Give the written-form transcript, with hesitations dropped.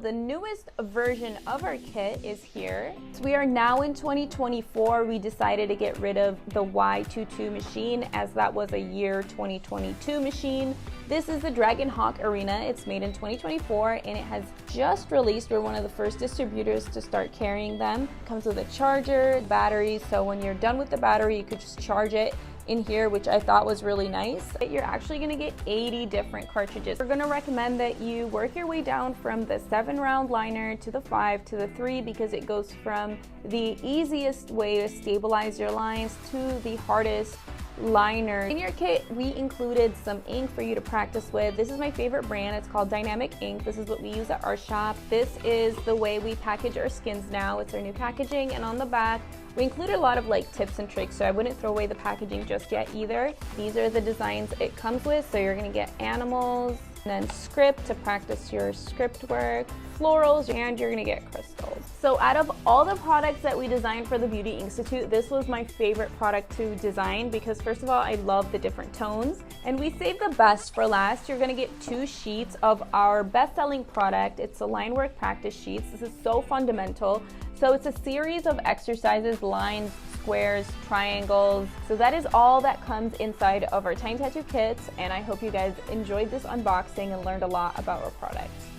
The newest version of our kit is here. So we are now in 2024. We decided to get rid of the Y22 machine as that was a year 2022 machine. This is the Dragon Hawk Arena. It's made in 2024 and it has just released. We're one of the first distributors to start carrying them. It comes with a charger, battery, so when you're done with the battery, you could just charge it in here, which I thought was really nice. You're actually gonna get 80 different cartridges. We're gonna recommend that you work your way down from the 7-round liner to the 5 to the 3 because it goes from the easiest way to stabilize your lines to the hardest liner. In your kit, we included some ink for you to practice with. This is my favorite brand. It's called Dynamic Ink. This is what we use at our shop. This is the way we package our skins now. It's our new packaging, and on the back, we included a lot of tips and tricks, so I wouldn't throw away the packaging just yet either. These are the designs it comes with, so you're gonna get animals, and then script to practice your script work, florals, and you're gonna get crystals. So out of all the products that we designed for the Beauty Institute, this was my favorite product to design because first of all, I love the different tones, and we saved the best for last. You're gonna get 2 sheets of our best-selling product. It's the line work practice sheets. This is so fundamental. So it's a series of exercises, lines, squares, triangles. So that is all that comes inside of our Tiny Tattoo kits, and I hope you guys enjoyed this unboxing and learned a lot about our products.